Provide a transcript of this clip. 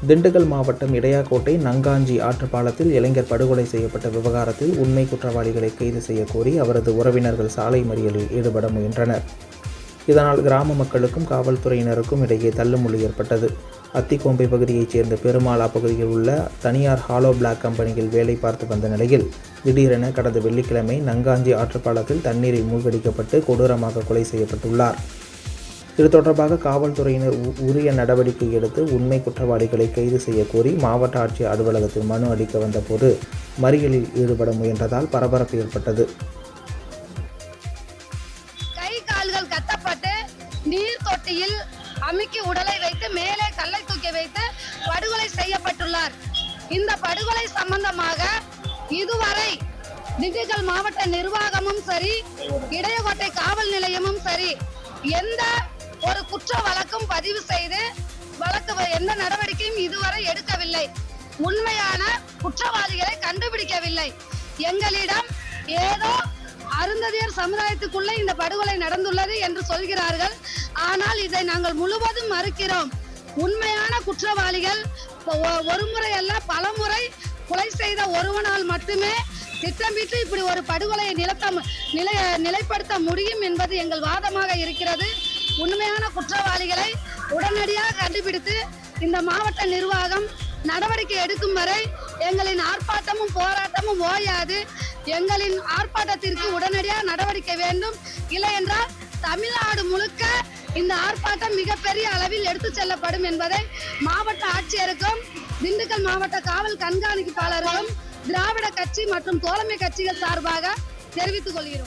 திண்டுக்கல் மாவட்டம் இடையாக்கோட்டை நங்காஞ்சி ஆற்றுப்பாலத்தில் இளைஞர் படுகொலை செய்யப்பட்ட விவகாரத்தில் உண்மை குற்றவாளிகளை கைது செய்ய கோரி அவரது உறவினர்கள் சாலை மறியலில் ஈடுபட முயன்றனர். இதனால் கிராம மக்களுக்கும் காவல்துறையினருக்கும் இடையே தள்ளுமுள்ளு ஏற்பட்டது. அத்திக்கோம்பை பகுதியைச் சேர்ந்த பெருமாள் அப்பகுதியில் உள்ள தனியார் ஹாலோ பிளாக் கம்பெனியில் வேலை பார்த்து வந்த நிலையில் திடீரென கடந்த வெள்ளிக்கிழமை நங்காஞ்சி ஆற்றுப்பாலத்தில் தண்ணீரில் மூழ்கடிக்கப்பட்டு கொடூரமாக கொலை செய்யப்பட்டுள்ளார். இது தொடர்பாக காவல்துறையினர் உரிய நடவடிக்கை எடுத்து உண்மை குற்றவாளிகளை கைது செய்ய கோரி மாவட்ட ஆட்சியர் அலுவலகத்தில் மனு அளிக்க வந்தபோது மறியலில் ஈடுபட முயன்றதால் பரபரப்பு ஏற்பட்டது. கை கால்கள் கட்டப்பட்டு நீர் தொட்டியில் அமுக்கி உடலை வைத்து மேலே கல்லை தூக்கி வைத்து படுகொலை செய்யப்பட்டுள்ளார். இந்த படுகொலை சம்பந்தமாக இதுவரை திண்டுக்கல் மாவட்ட நிர்வாகமும் சரி, இடையகோட்டை காவல் நிலையமும் சரி எந்த ஒரு குற்ற வழக்கும் பதிவு செய்து எந்த நடவடிக்கையும் இதுவரை எடுக்கவில்லை. உண்மையான குற்றவாளிகளை கண்டுபிடிக்கவில்லை. எங்களிடம் ஏதோ அருந்ததியர் சமுதாயத்துக்குள்ளே இந்த படுகொலை நடந்துள்ளது என்று சொல்கிறார்கள். ஆனால் இதை நாங்கள் முழுவதும் மறுக்கிறோம். உண்மையான குற்றவாளிகள் ஒரு முறை அல்ல பல முறை கொலை செய்த ஒருவனால் மட்டுமே திட்டமிட்டு இப்படி ஒரு படுகொலையை நிலைப்படுத்த முடியும் என்பது எங்கள் வாதமாக இருக்கிறது. உண்மையான குற்றவாளிகளை உடனடியாக கண்டுபிடித்து இந்த மாவட்ட நிர்வாகம் நடவடிக்கை எடுக்கும் வரை எங்களின் ஆர்ப்பாட்டமும் போராட்டமும் ஓயாது. எங்களின் ஆர்ப்பாட்டத்திற்கு உடனடியாக நடவடிக்கை வேண்டும். இல்லை என்றால் தமிழ்நாடு முழுக்க இந்த ஆர்ப்பாட்டம் மிகப்பெரிய அளவில் எடுத்து செல்லப்படும் என்பதை மாவட்ட ஆட்சியருக்கும் திண்டுக்கல் மாவட்ட காவல் கண்காணிப்பாளருக்கும் திராவிட கட்சி மற்றும் தோழமை கட்சிகள் சார்பாக தெரிவித்துக் கொள்கிறோம்.